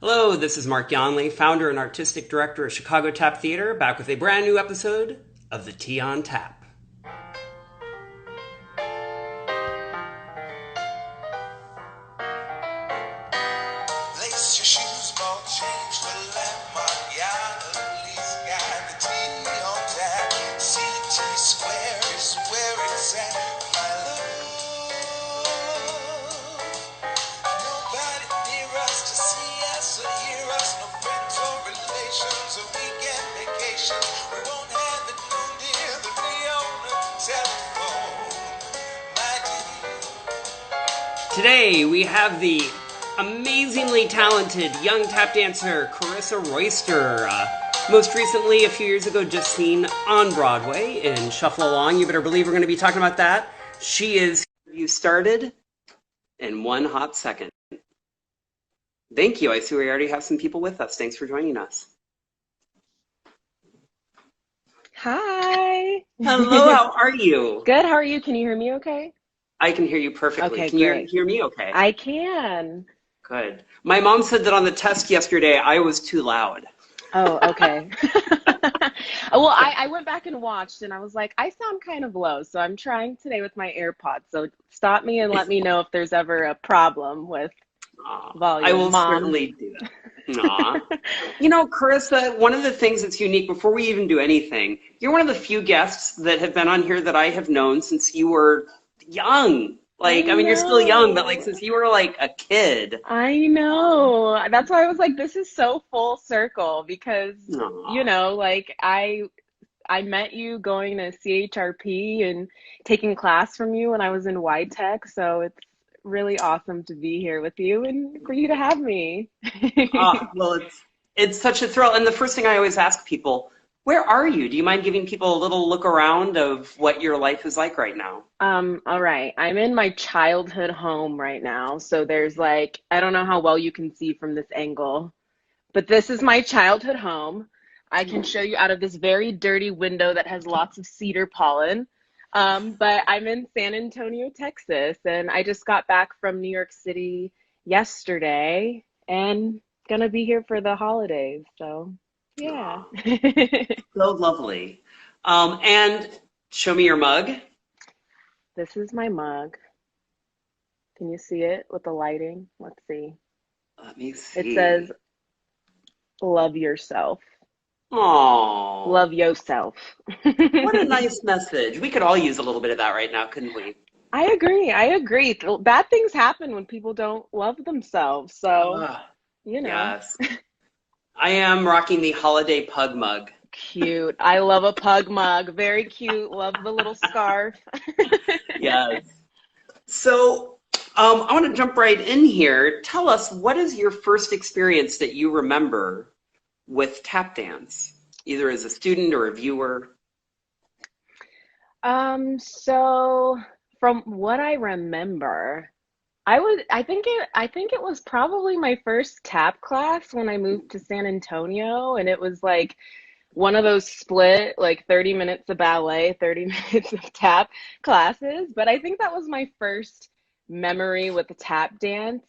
Hello, this is Mark Yonley, founder and artistic director of Chicago Tap Theater, back with a brand new episode of the Tea on Tap. Lace your shoes, ball change for landmark. Yeah, at least got the tea on tap. CT Square is where it's at, my love. Nobody near us to see us or hear us. No friends or relations, a weekend vacation. We won't have it known, dear, the Leona telephone, my dear. Today we have the amazingly talented young tap dancer Karissa Royster. Most recently, a few years ago, just seen on Broadway in Shuffle Along. You better believe we're going to be talking about that. She is. You started in one hot second. Thank you. I see we already have some people with us. Thanks for joining us. Hi. Hello, how are you? Good. How are you? Can you hear me okay? I can hear you perfectly. Okay, Can you great. hear me okay? I can. Good. My mom said that on the test yesterday I was too loud. Oh, okay. Well, I went back and watched and I was like, I sound kind of low. So I'm trying today with my AirPods. So stop me and let me know if there's ever a problem with volume, I will Mom. certainly do that. Aw. You know, Karissa, one of the things that's unique, before we even do anything, you're one of the few guests that have been on here that I have known since you were young. Like, I mean, you're still young, but like since you were like a kid. I know. That's why I was like, this is so full circle because, Aw. like I met you going to CHRP and taking class from you when I was in YTech, so it's really awesome to be here with you and for you to have me. Well, it's such a thrill. And the first thing I always ask people, where are you? Do you mind giving people a little look around of what your life is like right now? All right. I'm in my childhood home right now. So there's like, I don't know how well you can see from this angle, but this is my childhood home. I can show you out of this very dirty window that has lots of cedar pollen. But I'm in San Antonio, Texas, and I just got back from New York City yesterday and gonna be here for the holidays. So, yeah. Aw, so lovely. And show me your mug. This is my mug. Can you see it with the lighting? Let's see. Let me It says, see. love yourself. Oh, Love yourself. what a nice message. We could all use a little bit of that right now, couldn't we? I agree. I agree. Bad things happen when people don't love themselves. So, Ah, you know, yes. I am rocking the holiday pug mug. cute. I love a pug mug. Very cute. Love the little scarf. Yes. So, I want to jump right in here. Tell us, what is your first experience that you remember with tap dance, either as a student or a viewer? So from what I remember, I think it was probably my first tap class when I moved to San Antonio, and it was like one of those split like 30 minutes of ballet, 30 minutes of tap classes. But I think that was my first memory with the tap dance.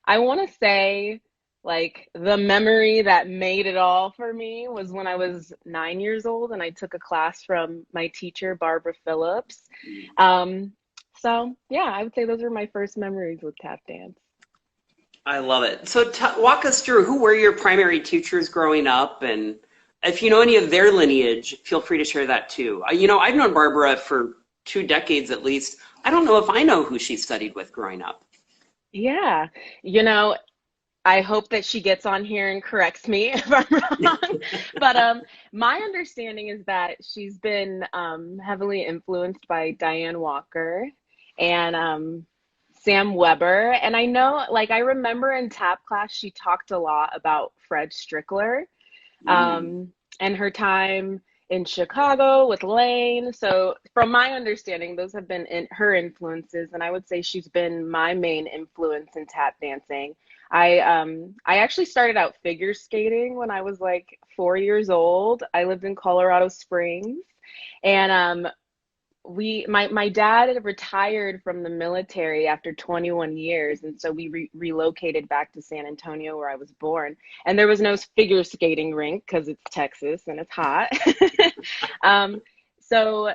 I want to say like the memory that made it all for me was when I was 9 years old and I took a class from my teacher, Barbara Phillips. Um, so yeah, I would say those were my first memories with tap dance. I love it. So, walk us through, who were your primary teachers growing up, and if you know any of their lineage, feel free to share that too. You know, I've known Barbara for 2 decades at least. I don't know if I know who she studied with growing up. Yeah, you know, I hope that she gets on here and corrects me if I'm wrong. But my understanding is that she's been heavily influenced by Diane Walker and Sam Weber. And I know, like, I remember in tap class, she talked a lot about Fred Strickler Mm. and her time in Chicago with Lane. So, from my understanding, those have been her influences, and I would say she's been my main influence in tap dancing. I actually started out figure skating when I was like 4 years old. I lived in Colorado Springs, and my dad had retired from the military after 21 years, and so we relocated back to San Antonio where I was born. And there was no figure skating rink because it's Texas and it's hot. um, so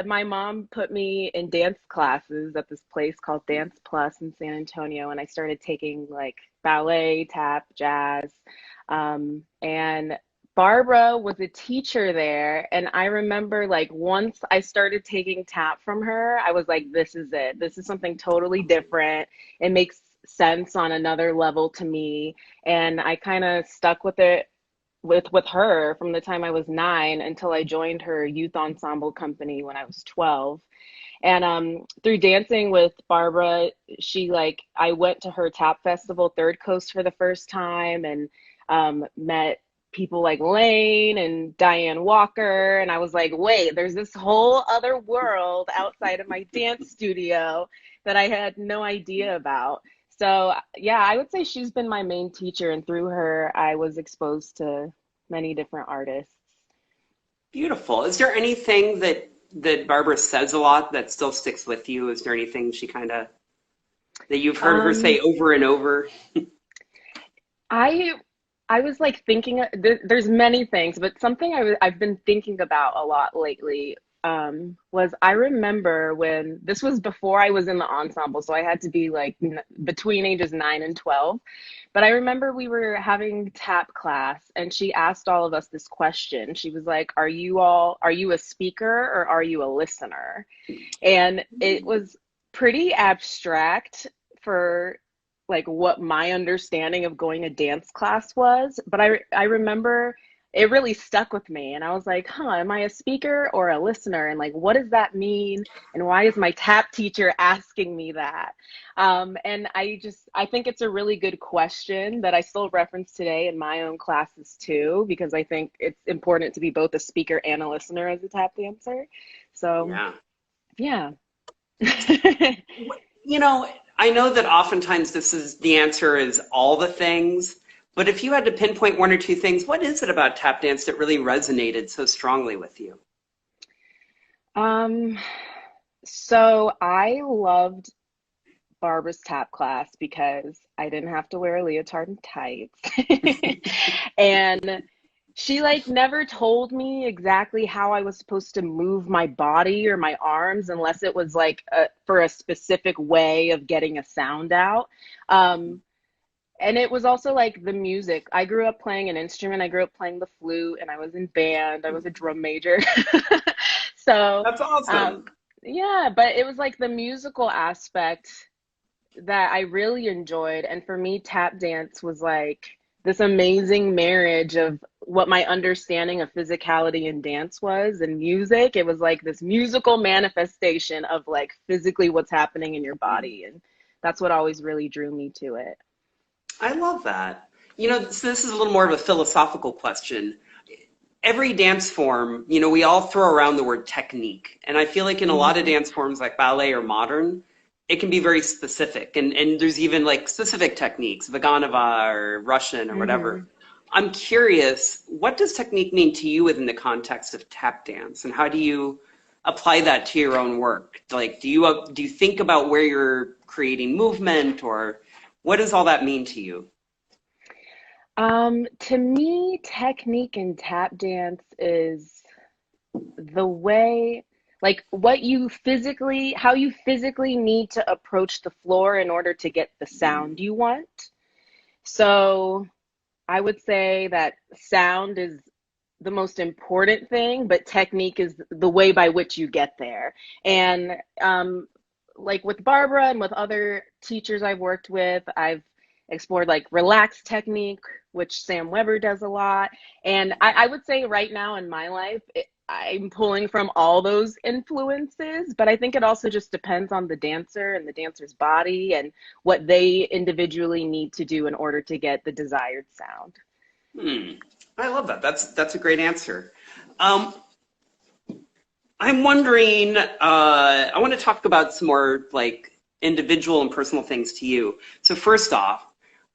my mom put me in dance classes at this place called Dance Plus in San Antonio, and I started taking like ballet, tap, jazz, and Barbara was a teacher there, and I remember like once I started taking tap from her, I was like, this is it. This is something totally different. It makes sense on another level to me. And I kind of stuck with it with her from the time I was 9 until I joined her youth ensemble company when I was 12. And through dancing with Barbara, she like I went to her tap festival, Third Coast, for the first time, and met people like Lane and Diane Walker. And I was like, wait, there's this whole other world outside of my dance studio that I had no idea about. So yeah, I would say she's been my main teacher, and through her, I was exposed to many different artists. Beautiful. Is there anything that Barbara says a lot that still sticks with you? Is there anything she kind of that you've heard her say Um, over and over? I I was like thinking there's many things, but something I've been thinking about a lot lately was I remember when this was before I was in the ensemble, so I had to be like between ages 9 and 12. But I remember we were having tap class and she asked all of us this question. She was like, are you a speaker or are you a listener? And it was pretty abstract for like what my understanding of going to dance class was, but I remember it really stuck with me, and I was like, huh, am I a speaker or a listener, and like what does that mean, and why is my tap teacher asking me that? And I think it's a really good question that I still reference today in my own classes too, because I think it's important to be both a speaker and a listener as a tap dancer. So Yeah. yeah. You know, I know that oftentimes this is the answer is all the things, but if you had to pinpoint one or two things, what is it about tap dance that really resonated so strongly with you? Um, so I loved Barbara's tap class because I didn't have to wear a leotard and tights. And she like never told me exactly how I was supposed to move my body or my arms unless it was like for a specific way of getting a sound out. Um, and it was also like the music. I grew up playing an instrument. I grew up playing the flute, and I was in band. I was a drum major. So, That's awesome. um, yeah, but it was like the musical aspect that I really enjoyed. And for me, tap dance was like this amazing marriage of what my understanding of physicality and dance was and music. It was like this musical manifestation of like physically what's happening in your body. And that's what always really drew me to it. I love that. You know, so this is a little more of a philosophical question. Every dance form, you know, we all throw around the word technique. And I feel like in a lot of Hmm. dance forms like ballet or modern, it can be very specific. And there's even like specific techniques, Vaganova or Russian or whatever. Hmm. I'm curious, what does technique mean to you within the context of tap dance? And how do you apply that to your own work? Like, do you think about where you're creating movement, or what does all that mean to you? To me, technique in tap dance is the way, like how you physically need to approach the floor in order to get the sound you want. So I would say that sound is the most important thing, but technique is the way by which you get there. And like with Barbara and with other teachers I've worked with, I've explored like relaxed technique, which Sam Weber does a lot. And I would say right now in my life, I'm pulling from all those influences, but I think it also just depends on the dancer and the dancer's body and what they individually need to do in order to get the desired sound. Hmm. I love that. That's a great answer. Um, I'm wondering, I want to talk about some more like individual and personal things to you. So first off,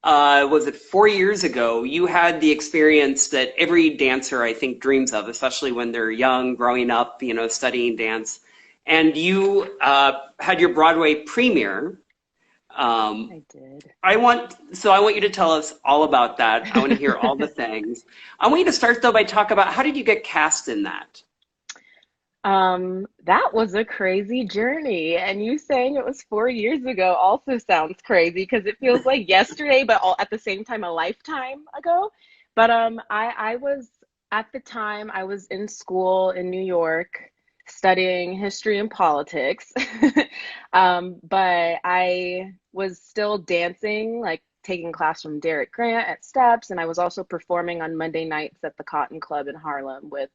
was it 4 years ago, you had the experience that every dancer I think dreams of, especially when they're young, growing up, you know, studying dance. and you had your Broadway premiere. Um, I did. I want you to tell us all about that. I want to hear all the things. I want you to start though by talk about how did you get cast in that? That was a crazy journey. And you saying it was 4 years ago also sounds crazy because it feels like yesterday, but all at the same time a lifetime ago. But I was at the time I was in school in New York studying history and politics. But I was still dancing, like taking class from Derek Grant at Steps, and I was also performing on Monday nights at the Cotton Club in Harlem with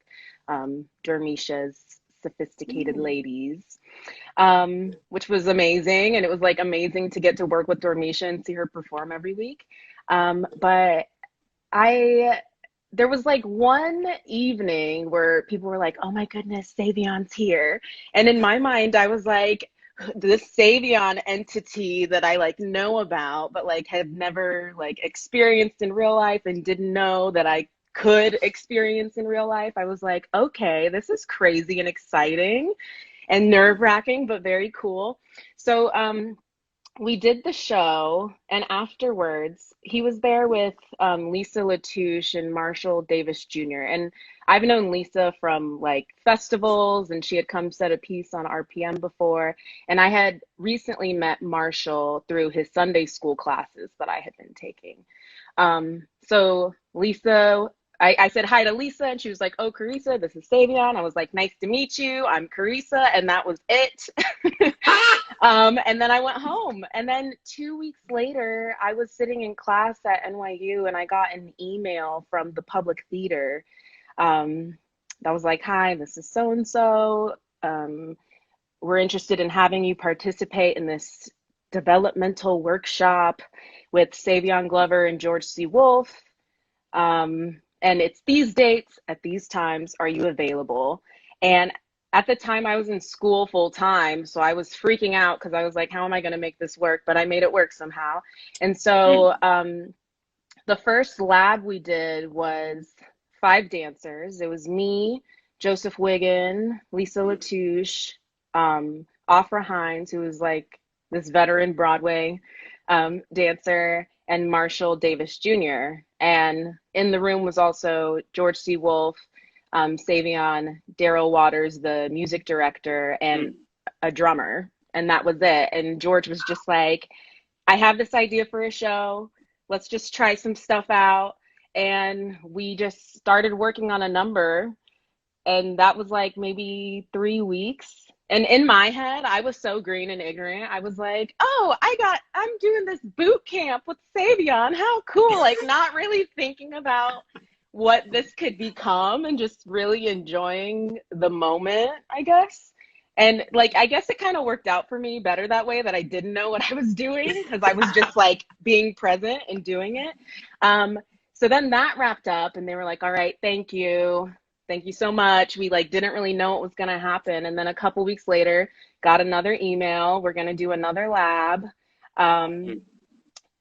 Dermisha's Sophisticated Ladies, which was amazing. And it was like amazing to get to work with Dormisha and see her perform every week. But I, there was like one evening where people were like, oh my goodness, Savion's here. And in my mind, I was like, this Savion entity that I like know about, but like had never like experienced in real life and didn't know that I could experience in real life. I was like, okay, this is crazy and exciting and nerve-wracking, but very cool. So we did the show, and afterwards, he was there with Lisa Latouche and Marshall Davis Jr. And I've known Lisa from like festivals, and she had come set a piece on RPM before. And I had recently met Marshall through his Sunday school classes that I had been taking. So Lisa, I said hi to Lisa, and she was like, "Oh, Karissa, this is Savion." I was like, "Nice to meet you. I'm Karissa," and that was it. And then I went home. And then 2 weeks later, I was sitting in class at NYU, and I got an email from the public theater that was like, "Hi, this is so and so. We're interested in having you participate in this developmental workshop with Savion Glover and George C. Wolfe. And it's these dates at these times. Are you available?" And at the time, I was in school full time, so I was freaking out because I was like, "How am I going to make this work?" But I made it work somehow. And so the first lab we did was 5 dancers. It was me, Joseph Wiggin, Lisa Latouche, Afra Hines, who was like this veteran Broadway dancer, and Marshall Davis Jr. And in the room was also George C. Wolfe, Savion, Daryl Waters, the music director, and a drummer. And that was it. And George was just like, "I have this idea for a show. Let's just try some stuff out." And we just started working on a number, and that was like maybe 3 weeks. And in my head, I was so green and ignorant. I was like, "Oh, I'm doing this boot camp with Savion. How cool." Like, not really thinking about what this could become and just really enjoying the moment, I guess. And like, I guess it kind of worked out for me better that way, that I didn't know what I was doing because I was just like being present and doing it. So then that wrapped up, and they were like, "All right, thank you. Thank you so much." We like didn't really know what was going to happen. And then a couple weeks later, got another email. We're going to do another lab.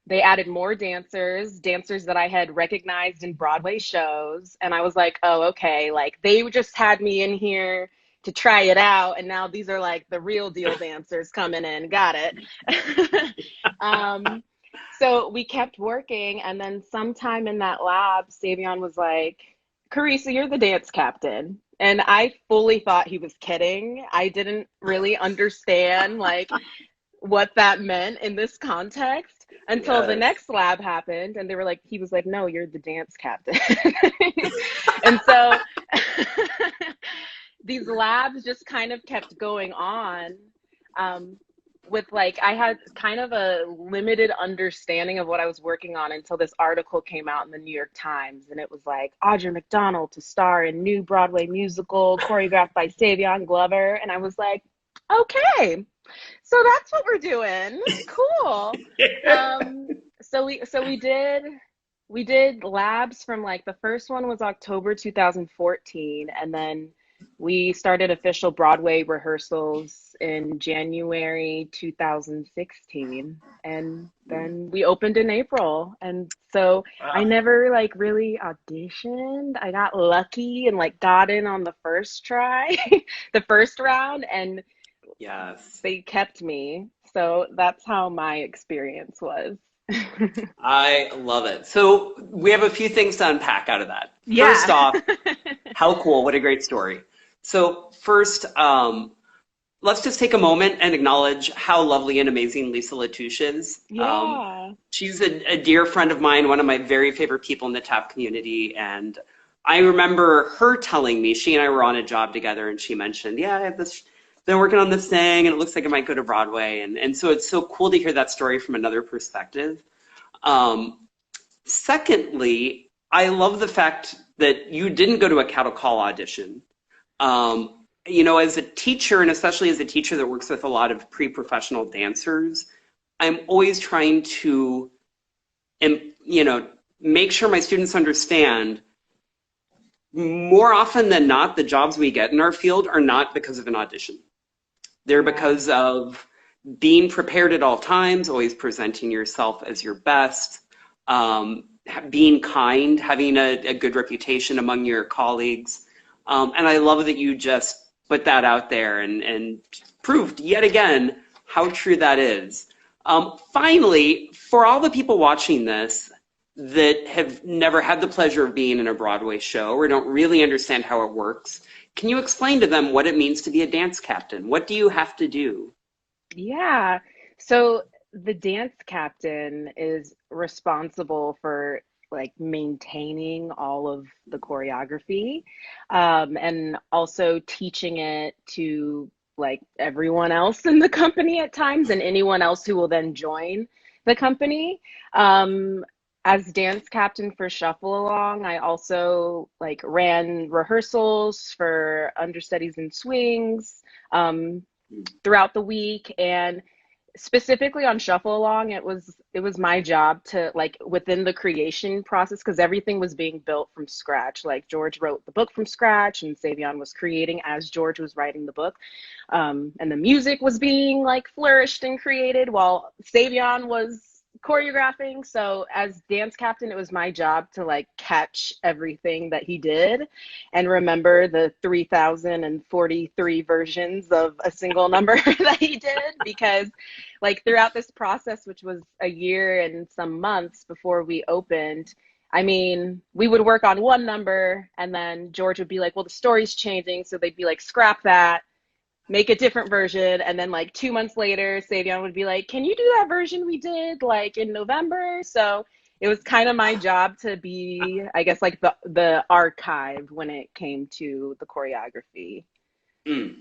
They added more dancers, dancers that I had recognized in Broadway shows. And I was like, "Oh, okay. Like they just had me in here to try it out. And now these are like the real deal dancers coming in." Got it. So we kept working. And then sometime in that lab, Savion was like, "Karissa, you're the dance captain." And I fully thought he was kidding. I didn't really understand like what that meant in this context until the Yes. next lab happened, and they were like, he was like, "No, you're the dance captain." And so these labs just kind of kept going on. With like, I had kind of a limited understanding of what I was working on until this article came out in the New York Times, and it was like, Audra McDonald to star in new Broadway musical choreographed by Savion Glover. And I was like, okay, so that's what we're doing. Cool. So we did labs from like, the first one was October 2014, and then we started official Broadway rehearsals in January 2016, and then we opened in April. And so I Wow. never like really auditioned. I got lucky and like got in on the first try, the first round, and Yes. they kept me. So that's how my experience was. I love it. So we have a few things to unpack out of that. First Yeah. off, how cool. What a great story. So first, let's just take a moment and acknowledge how lovely and amazing Lisa Latouche is. Yeah. She's a dear friend of mine, one of my very favorite people in the tap community. And I remember her telling me, she and I were on a job together, and she mentioned, yeah, I have this, been working on this thing, and it looks like it might go to Broadway. And so it's so cool to hear that story from another perspective. Um, Secondly, I love the fact that you didn't go to a cattle call audition. As a teacher, and especially as a teacher that works with a lot of pre-professional dancers, I'm always trying to, make sure my students understand more often than not, the jobs we get in our field are not because of an audition. They're Yeah. because of being prepared at all times, always presenting yourself as your best, being kind, having a good reputation among your colleagues. And I love that you just put that out there and proved yet again how true that is. Finally, for all the people watching this that have never had the pleasure of being in a Broadway show or don't really understand how it works, can you explain to them what it means to be a dance captain? What do you have to do? Yeah. So the dance captain is responsible for like maintaining all of the choreography, and also teaching it to like everyone else in the company at times and anyone else who will then join the company. Um, as dance captain for Shuffle Along, I also like ran rehearsals for understudies and swings. Um, Throughout the week, and specifically on Shuffle Along, it was my job to like within the creation process, because everything was being built from scratch. Like George wrote the book from scratch and Savion was creating as George was writing the book, and the music was being like flourished and created while Savion was choreographing. So as dance captain, it was my job to like catch everything that he did and remember the 3043 versions of a single number that he did, because like throughout this process, which was a year and some months before we opened, I mean, we would work on one number and then George would be like, well, the story's changing, so they'd be like, scrap that, make a different version. And then like 2 months later, Savion would be like, can you do that version we did like in November? So it was kind of my job to be, I guess, like the archive when it came to the choreography. Mm,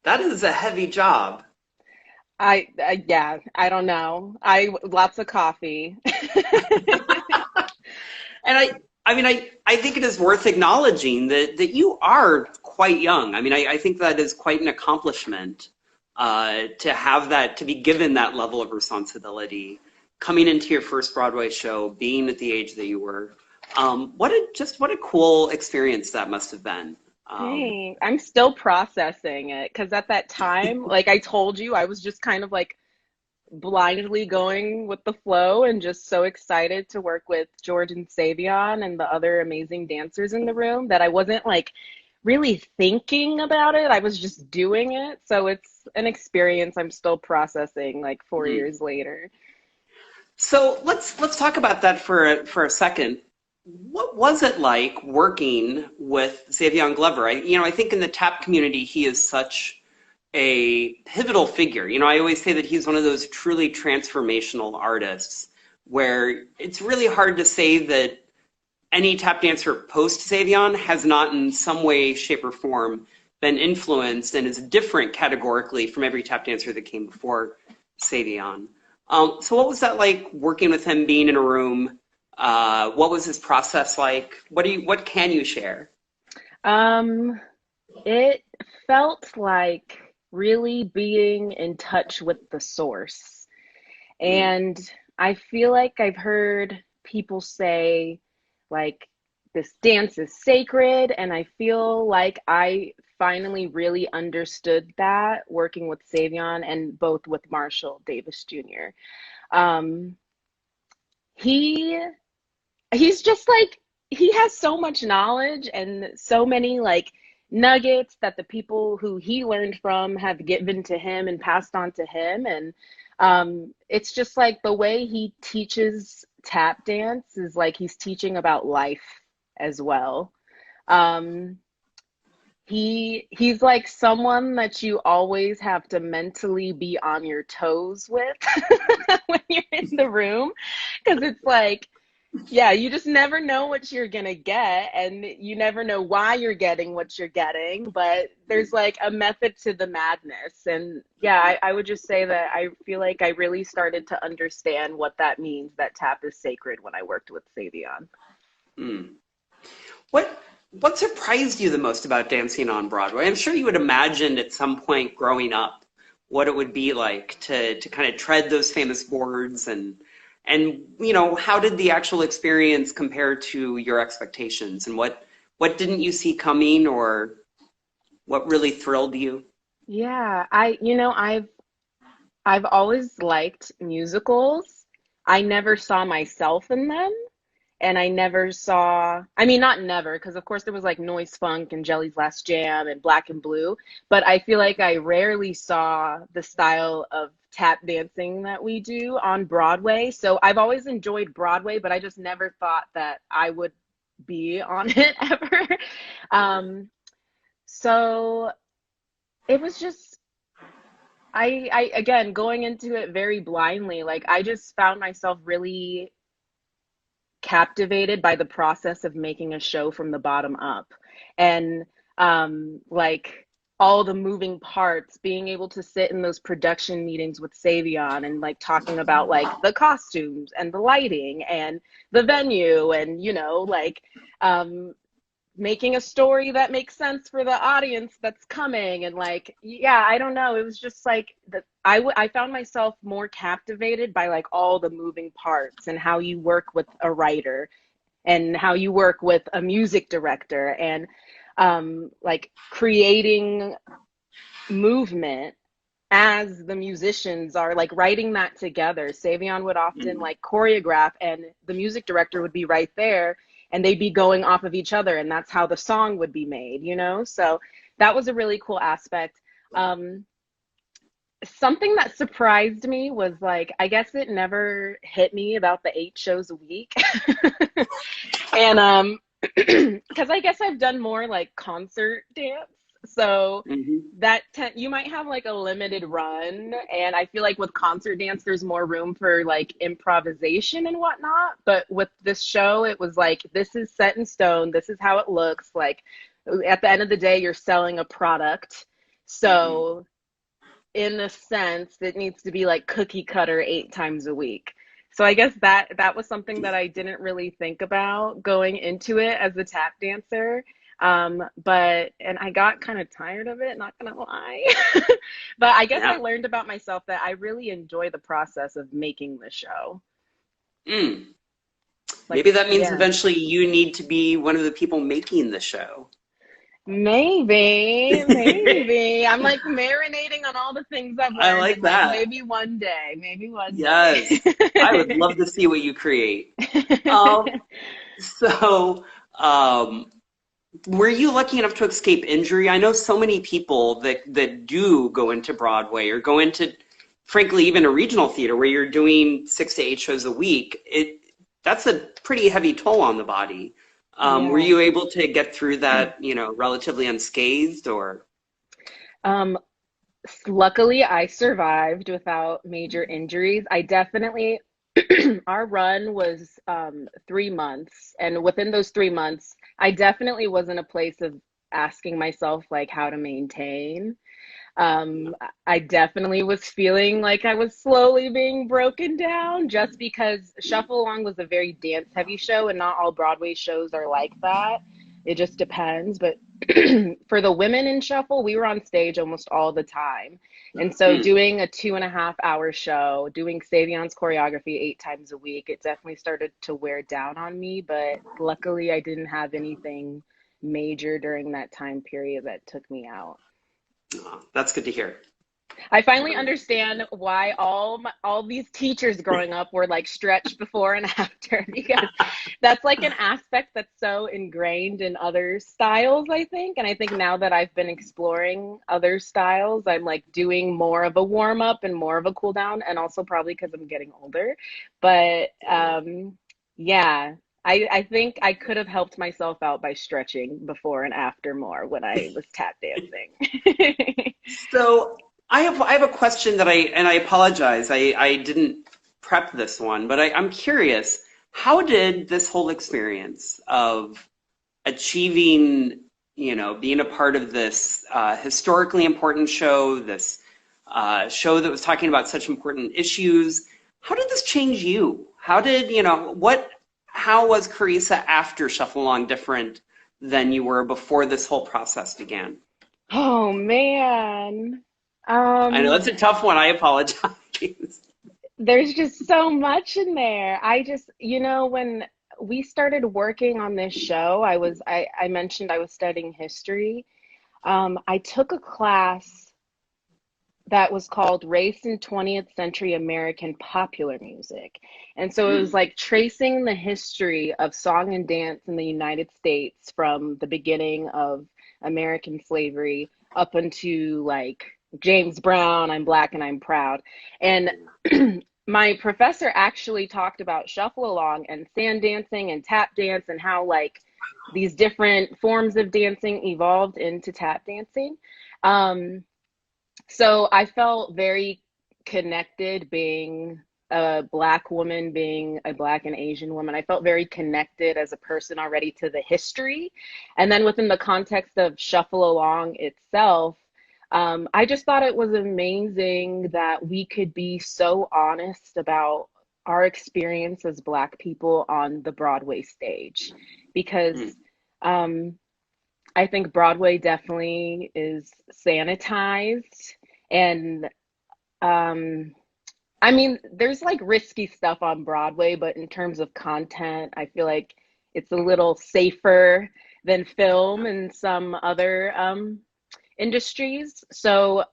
that is a heavy job. Yeah, I don't know. I lots of coffee. And I think it is worth acknowledging that you are quite young. I mean, I think that is quite an accomplishment to have that, to be given that level of responsibility, coming into your first Broadway show, being at the age that you were. What a cool experience that must have been. Um, Dang, I'm still processing it because at that time, like I told you, I was just kind of like blindly going with the flow and just so excited to work with George and Savion and the other amazing dancers in the room that I wasn't like really thinking about it. I was just doing it. So it's an experience I'm still processing like 4 years later. So let's talk about that for a second. What was it like working with Xavier Glover? I think in the tap community he is such a pivotal figure. I always say that he's one of those truly transformational artists where it's really hard to say that any tap dancer post Savion has not in some way, shape, or form been influenced and is different categorically from every tap dancer that came before Savion. So what was that like working with him, being in a room? What was his process like? What can you share? Um, it felt like really being in touch with the source. Mm, And I feel like I've heard people say, like, this dance is sacred. And I feel like I finally really understood that working with Savion and both with Marshall Davis Jr. Um, he he's just like he has so much knowledge and so many like nuggets that the people who he learned from have given to him and passed on to him. And it's just like the way he teaches tap dance is like he's teaching about life as well. Um, he's like someone that you always have to mentally be on your toes with when you're in the room, because it's like, yeah, you just never know what you're gonna get, and you never know why you're getting what you're getting, but there's like a method to the madness. And yeah, I would just say that I feel like I really started to understand what that means, that tap is sacred, when I worked with Savion. Mm. What surprised you the most about dancing on Broadway? I'm sure you would imagine at some point growing up what it would be like to kind of tread those famous boards, and how did the actual experience compare to your expectations, and what didn't you see coming, or what really thrilled you? Yeah, I've always liked musicals. I never saw myself in them. And I never saw, I mean, not never, because of course there was like Noise Funk and Jelly's Last Jam and Black and Blue, but I feel like I rarely saw the style of tap dancing that we do on Broadway. So I've always enjoyed Broadway, but I just never thought that I would be on it ever. Um, so it was just, again, going into it very blindly, like I just found myself really captivated by the process of making a show from the bottom up. And like all the moving parts, being able to sit in those production meetings with Savion and like talking about like the costumes and the lighting and the venue, and like um making a story that makes sense for the audience that's coming. And like, yeah, I don't know, it was just like that. I found myself more captivated by like all the moving parts and how you work with a writer and how you work with a music director, and like creating movement as the musicians are like writing that together. Savion would often Mm. like choreograph, and the music director would be right there, and they'd be going off of each other, and that's how the song would be made. So that was a really cool aspect. Um, Something that surprised me was like, I guess it never hit me about the 8 shows a week. And because I guess I've done more like concert dance. So Hmm. you might have like a limited run, and I feel like with concert dance there's more room for like improvisation and whatnot. But with this show, it was like, this is set in stone, this is how it looks like. At the end of the day, you're selling a product. Hmm. So in a sense, it needs to be like cookie cutter 8 times a week. So I guess that was something that I didn't really think about going into it as a tap dancer. But and I got kind of tired of it, not gonna lie. But I guess I Yeah. learned about myself that I really enjoy the process of making the show. Mm. Like, Maybe that means yeah. eventually you need to be one of the people making the show. Maybe, maybe. I'm like marinating on all the things I've I learned, like and like that. maybe one day, maybe one Yes. I would day. love to see what you create. Um, so, um, were you lucky enough to escape injury? I know so many people that do go into Broadway or go into, frankly, even a regional theater where you're doing 6 to 8 shows a week. That's a pretty heavy toll on the body. Were Yeah. you able to get through that, relatively unscathed, or? Um, Luckily, I survived without major injuries. I definitely, our run was 3 months. And within those 3 months, I definitely was in a place of asking myself, like, how to maintain. Um, I definitely was feeling like I was slowly being broken down, just because Shuffle Along was a very dance heavy show, and not all Broadway shows are like that. It just depends. But for the women in Shuffle, we were on stage almost all the time. And so Mm. doing a 2.5 hour show, doing Savion's choreography 8 times a week, it definitely started to wear down on me. But luckily, I didn't have anything major during that time period that took me out. Oh, that's good to hear. I finally understand why all these teachers growing up were like stretched before and after, because that's like an aspect that's so ingrained in other styles, I think. And I think now that I've been exploring other styles, I'm like doing more of a warm up and more of a cool down, and also probably because I'm getting older. But yeah, I think I could have helped myself out by stretching before and after more when I was tap dancing. So I have a question that I apologize. I didn't prep this one, but I'm curious. How did this whole experience of achieving, being a part of this historically important show, this show that was talking about such important issues, how did this change you? How did, how was Karissa after Shuffle Along different than you were before this whole process began? Oh man. I know Um, that's a tough one. I apologize. there's just so much in there. When we started working on this show, I mentioned I was studying history. I took a class that was called Race in 20th Century American Popular Music. And so it was Mm, like tracing the history of song and dance in the United States from the beginning of American slavery up into like James Brown, I'm Black and I'm Proud. And my professor actually talked about shuffle along and sand dancing and tap dance and how like these different forms of dancing evolved into tap dancing. Um, so I felt very connected being a Black woman, being a Black and Asian woman. I felt very connected as a person already to the history. And then within the context of Shuffle Along itself, I just thought it was amazing that we could be so honest about our experience as Black people on the Broadway stage because mm. um, I think Broadway definitely is sanitized. And um, I mean, there's like risky stuff on Broadway, but in terms of content, I feel like it's a little safer than film and some other industries. So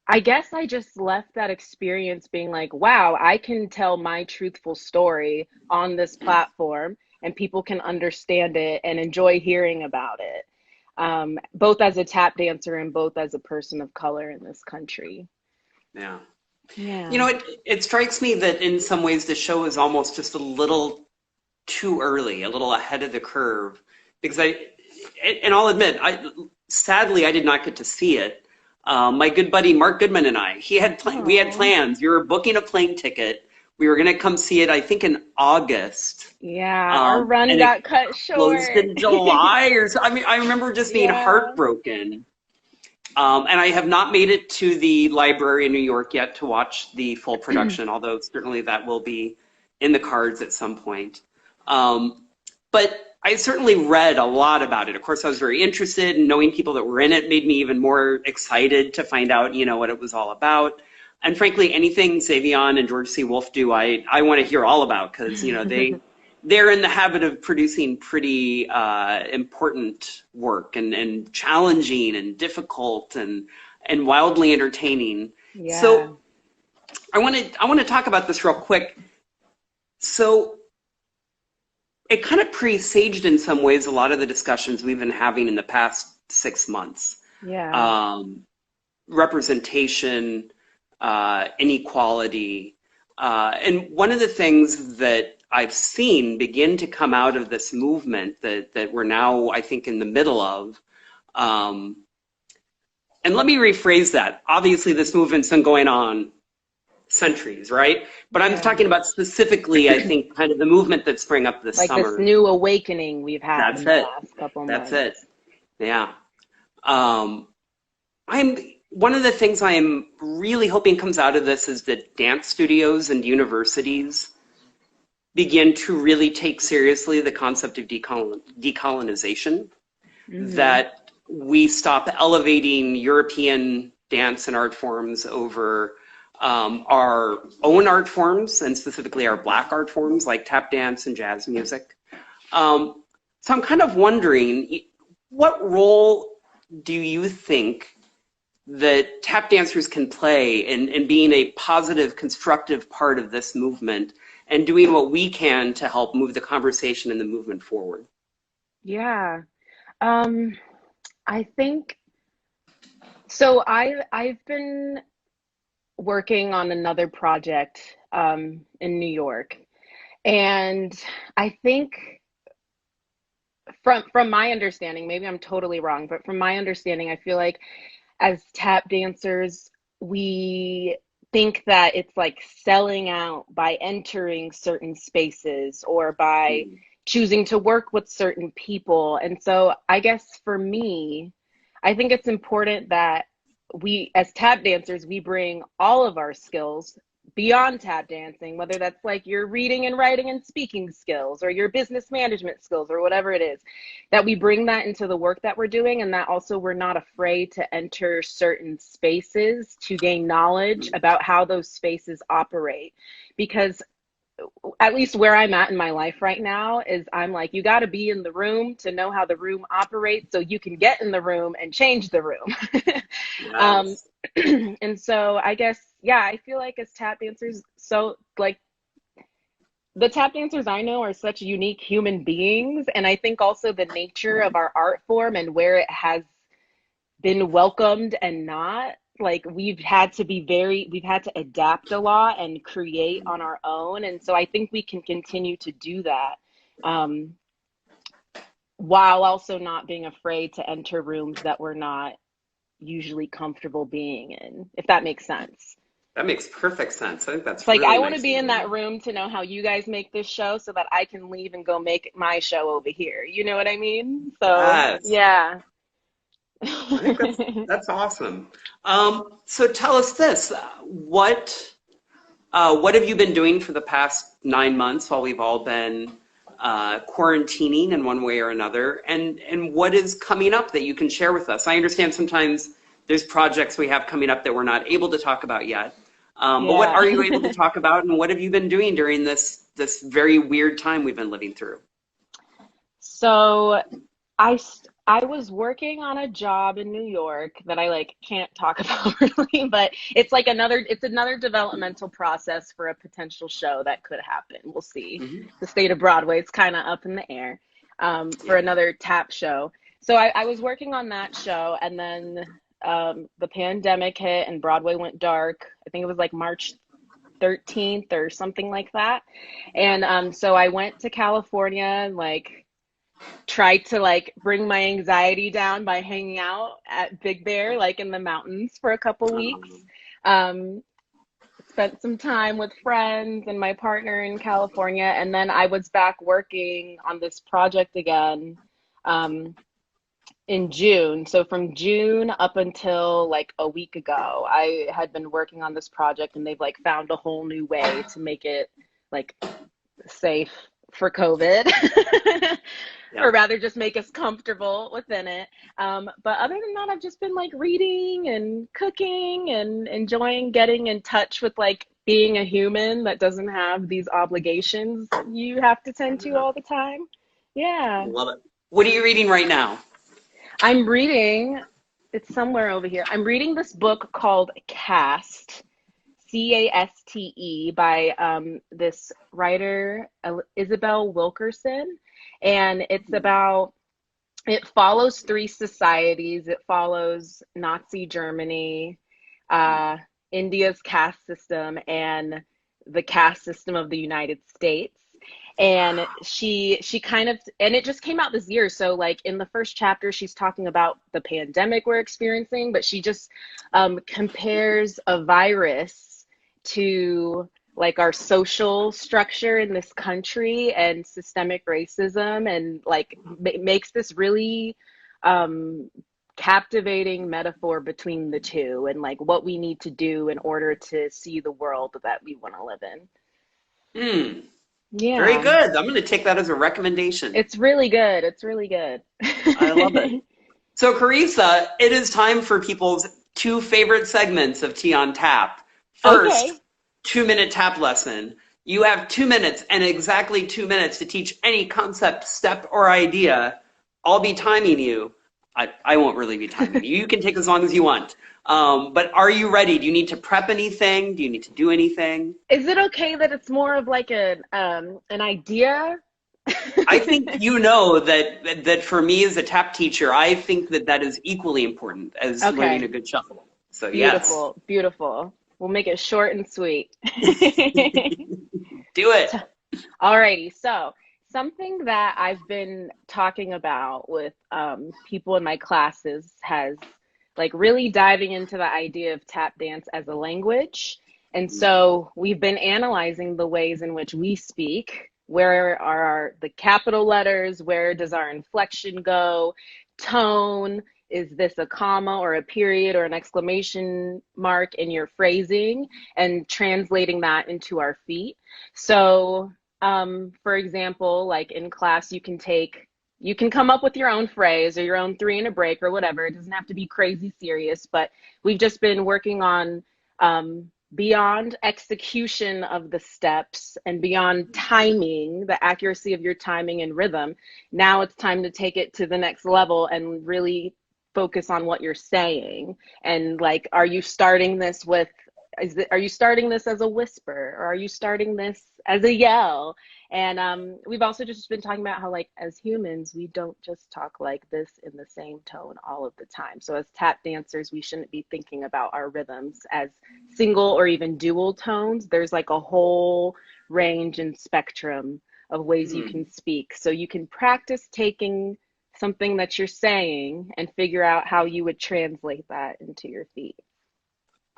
I guess I just left that experience being like, wow, I can tell my truthful story on this platform and people can understand it and enjoy hearing about it, both as a tap dancer and both as a person of color in this country. Yeah. Yeah. It strikes me that in some ways the show is almost just a little too early, a little ahead of the curve, because and I'll admit, sadly I did not get to see it. My good buddy Mark Goodman and I, we had Oh, plans. We were booking a plane ticket. We were going to come see it, I think, in August, yeah. Our run and it got cut closed short. in July or so. I mean, I remember just being Yeah. heartbroken. And I have not made it to the library in New York yet to watch the full production, although certainly that will be in the cards at some point. But I certainly read a lot about it. Of course, I was very interested, and knowing people that were in it made me even more excited to find out, what it was all about. And frankly, anything Savion and George C. Wolfe do, I want to hear all about because, they're in the habit of producing pretty important work and challenging and difficult and wildly entertaining. Yeah. So I want to talk about this real quick. So it kind of presaged in some ways a lot of the discussions we've been having in the past 6 months. Yeah. Um, Representation, inequality, and one of the things that I've seen begin to come out of this movement that we're now, I think, in the middle of. Um, and let me rephrase that. Obviously, this movement's been going on centuries, right? But I'm Yeah. talking about specifically, I think, kind of the movement that sprang up this Like this summer. new awakening we've had That's in the it. last couple That's it. months. Yeah. Um, I'm One of the things I am really hoping comes out of this is that dance studios and universities begin to really take seriously the concept of decolonization, Hmm. that we stop elevating European dance and art forms over our own art forms, and specifically our Black art forms like tap dance and jazz music. So I'm kind of wondering, what role do you think that tap dancers can play in being a positive, constructive part of this movement and doing what we can to help move the conversation and the movement forward. Yeah. Um, I think so. I've been working on another project in New York, and I think from my understanding, maybe I'm totally wrong, but from my understanding, I feel like as tap dancers, we think that it's like selling out by entering certain spaces or by Mm. choosing to work with certain people. And so I guess for me, I think it's important that we, as tap dancers, we bring all of our skills beyond tap dancing, whether that's like your reading and writing and speaking skills or your business management skills or whatever it is, that we bring that into the work that we're doing, and that also we're not afraid to enter certain spaces to gain knowledge about how those spaces operate. Because at least where I'm at in my life right now is I'm like, you got to be in the room to know how the room operates so you can get in the room and change the room. um, Yes. and so I guess, yeah, I feel like as tap dancers, so like the tap dancers I know are such unique human beings. And I think also the nature of our art form and where it has been welcomed and not, like we've had to adapt a lot and create on our own. And so I think we can continue to do that, um, while also not being afraid to enter rooms that we're not usually comfortable being in, if that makes sense. That makes perfect sense. I think It's that's like really I want to nicely be in laid that out. room to know how you guys make this show so that I can leave and go make my show over here. You know what I mean? So, Yes. yeah. I think that's awesome. So tell us this: what have you been doing for the past 9 months while we've all been quarantining in one way or another? And what is coming up that you can share with us? I understand sometimes there's projects we have coming up that we're not able to talk about yet. But what Yeah. are you able to talk about, and what have you been doing during this very weird time we've been living through? So I was working on a job in New York that I like can't talk about really, but it's another developmental process for a potential show that could happen. We'll see. Hmm. The state of Broadway, it's kind of up in the air, for Yeah. another tap show. So I was working on that show, and then the pandemic hit and Broadway went dark. I think it was like March 13th or something like that. And so I went to California and like tried to like bring my anxiety down by hanging out at Big Bear, like in the mountains for a couple weeks. Um, Um, Spent some time with friends and my partner in California, and then I was back working on this project again, um, in June. So from June up until like a week ago, I had been working on this project, and they've like found a whole new way to make it like safe for COVID, yeah. or rather just make us comfortable within it. But other than that, I've just been like reading and cooking and enjoying getting in touch with like being a human that doesn't have these obligations you have to tend to all the time. Yeah. Love it. What are you reading right now? I'm reading, it's somewhere over here. I'm reading this book called Caste, Caste, by this writer, Isabel Wilkerson. And it's about, it follows three societies. It follows Nazi Germany, uh, India's caste system, and the caste system of the United States. And she kind of, and it just came out this year. So like in the first chapter, she's talking about the pandemic we're experiencing, but she just compares a virus to like our social structure in this country and systemic racism, and like makes this really um, captivating metaphor between the two, and like what we need to do in order to see the world that we want to live in. Hmm. Very Yeah, good. I'm going to take that as a recommendation. it's really good. It's really good. I love it. So, Karissa, it is time for people's two favorite segments of Tea on Tap. First, Okay. 2 minute tap lesson. You have 2 minutes and exactly 2 minutes to teach any concept, step, or idea. I'll be timing you. I won't really be timing you. You can take as long as you want. But are you ready? Do you need to prep anything? Do you need to do anything? Is it okay that it's more of like an idea? I think you know that for me as a tap teacher, I think that is equally important as learning Okay, a good shuffle. So yes, beautiful, beautiful. We'll make it short and sweet. do it. So, alrighty, so something that I've been talking about with people in my classes has like really diving into the idea of tap dance as a language. And so we've been analyzing the ways in which we speak. Where are the capital letters? Where does our inflection go? Tone. Is this a comma or a period or an exclamation mark in your phrasing? And translating that into our feet. So for example, like in class, you can come up with your own phrase or your own three and a break or whatever. It doesn't have to be crazy serious, but we've just been working on beyond execution of the steps and beyond timing, the accuracy of your timing and rhythm. Now it's time to take it to the next level and really focus on what you're saying. And like, are you starting this with are you starting this as a whisper or are you starting this as a yell? And we've also just been talking about how like as humans we don't just talk like this in the same tone all of the time. So as tap dancers we shouldn't be thinking about our rhythms as single or even dual tones. There's like a whole range and spectrum of ways you can speak. So you can practice taking something that you're saying and figure out how you would translate that into your feet.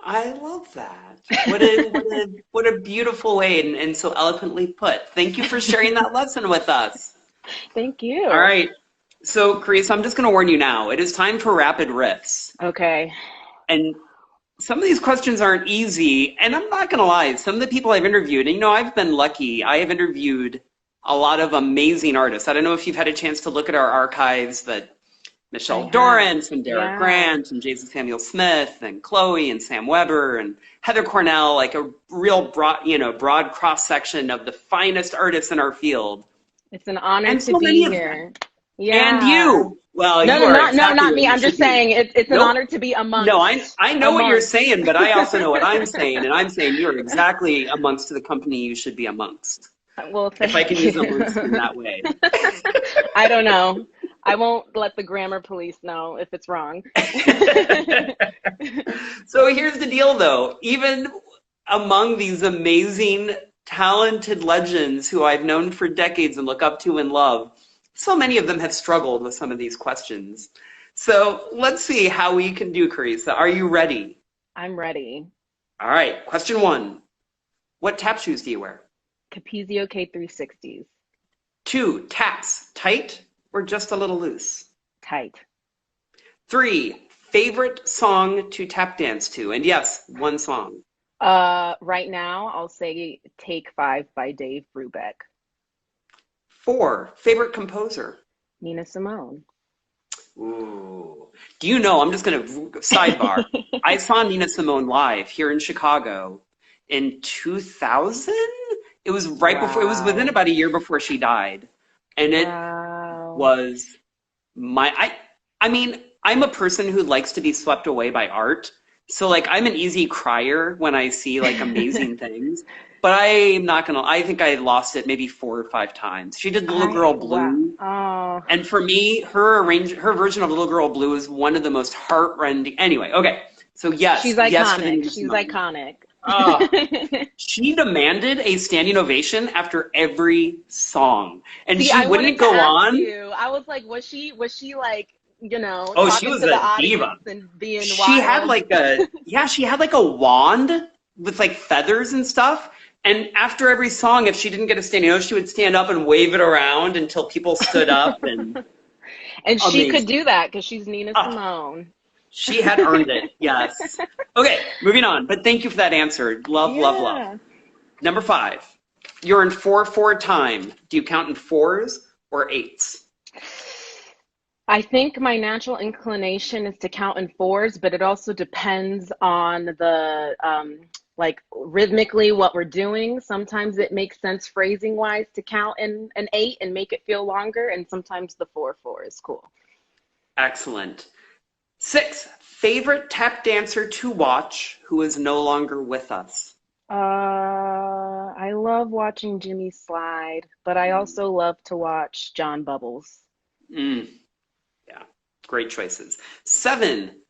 I love that. What a beautiful way and so eloquently put. Thank you for sharing that lesson with us. Thank All you. right. So, Karissa, I'm just going to warn you now. It is time for rapid riffs. Okay. And some of these questions aren't easy. And I'm not going to lie. Some of the people I've interviewed, and I've been lucky. I have interviewed a lot of amazing artists. I don't know if you've had a chance to look at our archives, but Michelle I have. Dorrance and Derek Yeah. Grant and Jason Samuel Smith and Chloe and Sam Weber and Heather Cornell, like a real broad cross section of the finest artists in our field. It's an honor And to so many be of them. here. And Yeah. you. Well, No, you no, are not exactly where me. you I'm should just be. saying it's an Nope. honor to be No, I know what you're amongst. saying, but I also know what I'm saying, and I'm saying you're exactly amongst the company you should be amongst. Well, If I thank can use you. amongst in that way. I don't know. I won't let the grammar police know if it's wrong. So here's the deal, though. Even among these amazing, talented legends who I've known for decades and look up to and love, so many of them have struggled with some of these questions. So let's see how we can do, Karissa. Are you ready? I'm ready. All right. Question one. What tap shoes do you wear? Capizio K360s. 2, taps, tight or just a little loose? Tight. 3, favorite song to tap dance to? And yes, one song. Right now I'll say Take Five by Dave Brubeck. 4, favorite composer? Nina Simone. Ooh. Do you know, I'm just going to sidebar. I saw Nina Simone live here in Chicago in 2000. It was right before, it was within Wow. about a year before she died. And it Wow. was I mean, I'm a person who likes to be swept away by art. So like I'm an easy crier when I see like amazing things. But I'm not gonna, I think I lost it maybe 4 or 5 times. She did Little Girl Wow. Blue. Oh, And for me, her version of Little Girl Blue is one of the most heartrending. Anyway, okay. So she's yes for the iconic. Nina She's Simone. iconic. Oh, she demanded a standing ovation after every song, and See, she I wanted wouldn't to go ask on. you. I was like, was she like, Oh, she talking was to the a diva. audience and being She had wild? like a yeah, she had like a wand with like feathers and stuff. And after every song, if she didn't get a standing ovation, she would stand up and wave it around until people stood up. And And she could amazing. do that because she's Nina Oh, Simone. she had earned it. Yes. Okay, moving on. But thank you for that answer. Love, love, love. Yeah. Number 5. You're in 4/4 time. Do you count in 4s or 8s? I think my natural inclination is to count in fours, but it also depends on the like rhythmically what we're doing. Sometimes it makes sense phrasing wise to count in an eight and make it feel longer, and sometimes the 4/4 is cool. Excellent. 6, favorite tap dancer to watch who is no longer with us. I love watching Jimmy slide, but I also love to watch John Bubbles. Mm, yeah, great choices. 7,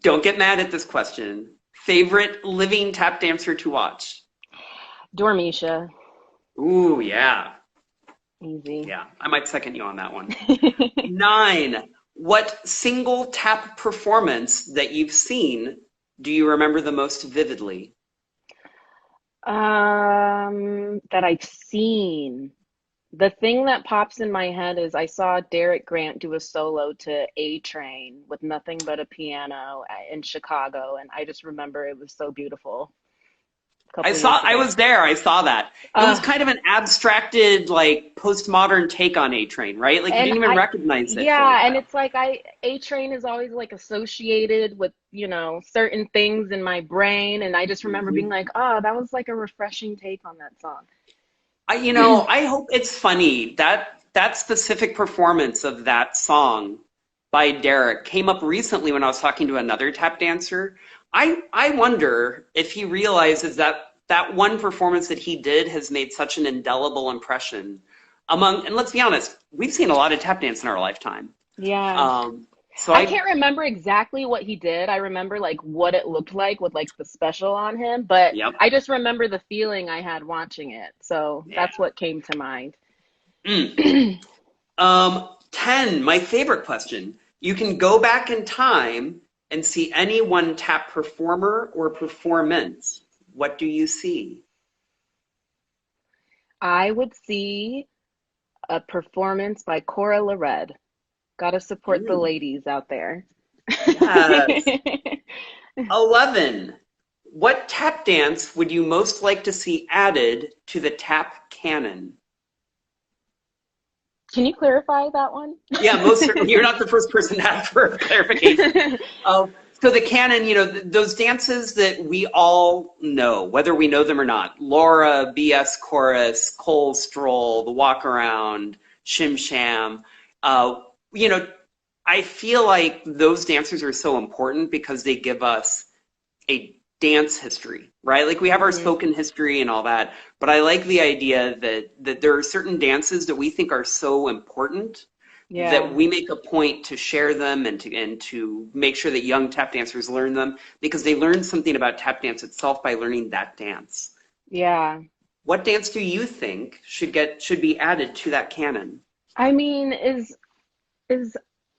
don't get mad at this question. Favorite living tap dancer to watch? Dormisha, Ooh, yeah. easy. Yeah, I might second you on that one. 9, what single tap performance that you've seen do you remember the most vividly? That I've seen. The thing that pops in my head is I saw Derek Grant do a solo to A Train with nothing but a piano in Chicago, and I just remember it was so beautiful a couple years I ago. was there, I saw that. It was Uh, kind of an abstracted, like, postmodern take on A Train, right? Like, you and didn't even I, recognize it for a yeah, and while. it's like A Train is always like associated with, certain things in my brain, and I just remember being Mhm. like, oh, that was like a refreshing take on that song. I hope it's funny that that specific performance of that song by Derek came up recently when I was talking to another tap dancer. I wonder if he realizes that that one performance that he did has made such an indelible impression among, and let's be honest, we've seen a lot of tap dance in our lifetime. Yeah. Um, so I can't remember exactly what he did. I remember like what it looked like with like the special on him, but yep, I just remember the feeling I had watching it. So yeah. that's what came to mind. Mm. 10, my favorite question. You can go back in time and see any one tap performer or performance. What do you see? I would see a performance by Cora Lared. Gotta support the Mm, ladies out there. yes. 11. What tap dance would you most like to see added to the tap canon? Can you clarify that one? Yeah, most certainly. You're not the first person to ask for clarification. So the canon, those dances that we all know, whether we know them or not, Laura, BS Chorus, Cole Stroll, the Walk Around, Shim Sham, uh, you know, I feel like those dancers are so important because they give us a dance history, right? Like we have our Hmm. spoken history and all that, but I like the idea that there are certain dances that we think are so important that Yeah, we make a point to share them and to make sure that young tap dancers learn them because they learn something about tap dance itself by learning that dance. yeah. What dance do you think should be added to that canon? I mean, is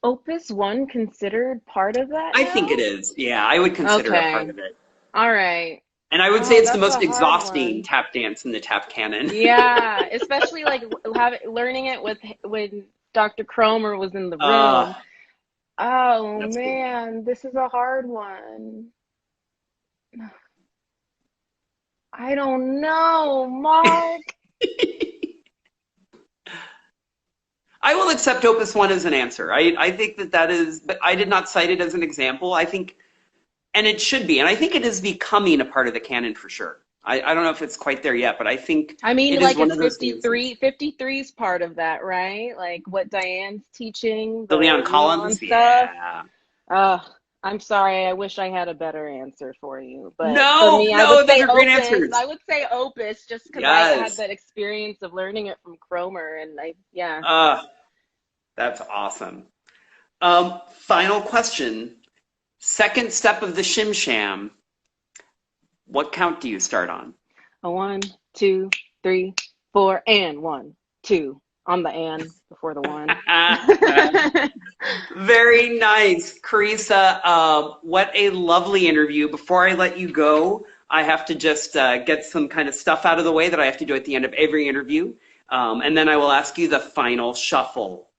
Opus One considered part of that I think it now? is. Yeah, I would consider it part Okay. of it. All right. And I would say Oh, it's the that's a most hard exhausting one. tap dance in the tap canon. Yeah, especially like learning it with when Dr. Cromer was in the uh, room. Oh that's good. man, this is a hard one. I don't know, Mark. I will accept Opus One as an answer. I think that is, but I did not cite it as an example. I think, and it should be, and I think it is becoming a part of the canon for sure. I don't know if it's quite there yet, but I think I mean, it is like one it's of those dances. 53 is part of that, right? Like what Diane's teaching, The the Leon Leon Collins, stuff. yeah. Ugh, I'm sorry. I wish I had a better answer for you. But for No, me, I would no, those say are great Opus. answers. I would say Opus just because I had Yes. that experience of learning it from Cromer. And yeah. Uh, that's awesome. Final question. Second step of the Shim Sham. What count do you start on? A one, two, three, four, and one, two on the and before the one. Very nice. Karissa, what a lovely interview. Before I let you go, I have to just get some kind of stuff out of the way that I have to do at the end of every interview. And then I will ask you the final shuffle.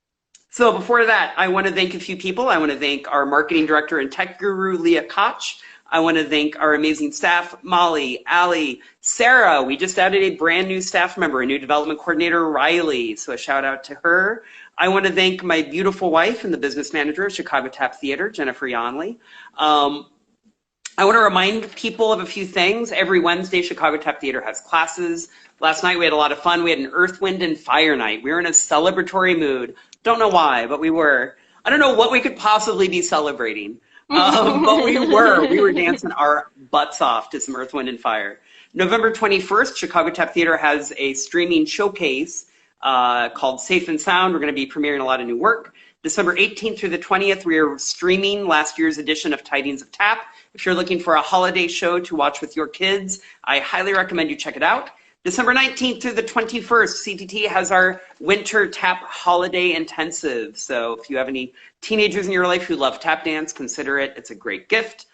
So before that, I want to thank a few people. I want to thank our marketing director and tech guru, Leah Koch. I want to thank our amazing staff, Molly, Allie, Sarah. We just added a brand new staff member, a new development coordinator, Riley. So a shout out to her. I want to thank my beautiful wife and the business manager of Chicago Tap Theater, Jennifer Yonley. I want to remind people of a few things. Every Wednesday, Chicago Tap Theater has classes. Last night, we had a lot of fun. We had an Earth, Wind, and Fire night. We were in a celebratory mood. Don't know why, but we were. I don't know what we could possibly be celebrating, but we were dancing our butts off to some Earth, Wind, and Fire. November 21st, Chicago Tap Theater has a streaming showcase called Safe and Sound. We're going to be premiering a lot of new work. December 18th through the 20th, we are streaming last year's edition of Tidings of Tap. If you're looking for a holiday show to watch with your kids, I highly recommend you check it out. December 19th through the 21st, CTT has our Winter Tap Holiday Intensive. So if you have any teenagers in your life who love tap dance, consider it. It's a great gift.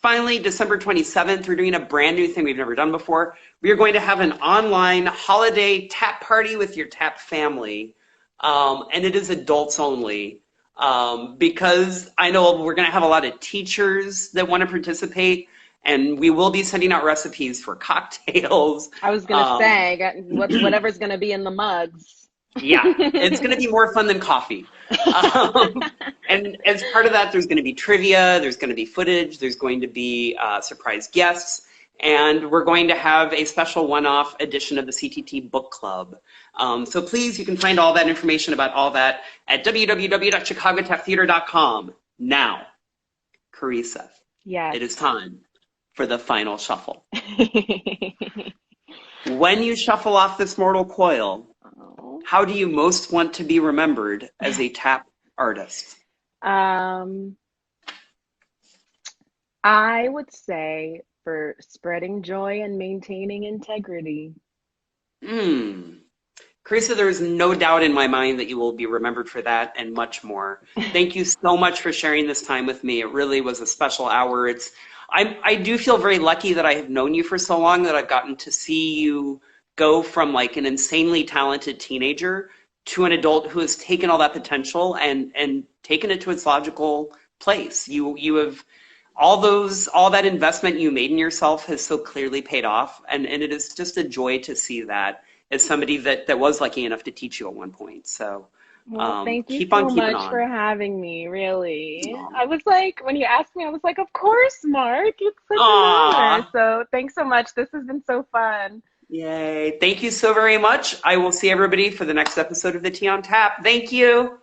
Finally, December 27th, we're doing a brand new thing we've never done before. We are going to have an online holiday tap party with your tap family. And it is adults only, because I know we're going to have a lot of teachers that want to participate, and we will be sending out recipes for cocktails. I was gonna say, whatever's gonna be in the mugs. Yeah, it's going to be more fun than coffee. And as part of that, there's going to be trivia, there's going to be footage, there's going to be surprise guests, and we're going to have a special one-off edition of the CTT Book Club. So please, you can find all that information about all that at www.chicagotaptheater.com. Now, Karissa, Yes. it is time for the final shuffle. When you shuffle off this mortal coil, Oh. how do you most want to be remembered as a tap artist? I would say for spreading joy and maintaining integrity. Karissa, there is no doubt in my mind that you will be remembered for that and much more. Thank you so much for sharing this time with me. It really was a special hour. I do feel very lucky that I have known you for so long, that I've gotten to see you go from like an insanely talented teenager to an adult who has taken all that potential and taken it to its logical place. You have all that investment you made in yourself has so clearly paid off, and it is just a joy to see that as somebody that was lucky enough to teach you at one point. So Well, thank you keep on so keeping much on. for having me, really. Aw. I was like, when you asked me, I was like, of course, Mark. It's such an Aw. honor. So thanks so much. This has been so fun. Yay. Thank you so very much. I will see everybody for the next episode of the Tea on Tap. Thank you.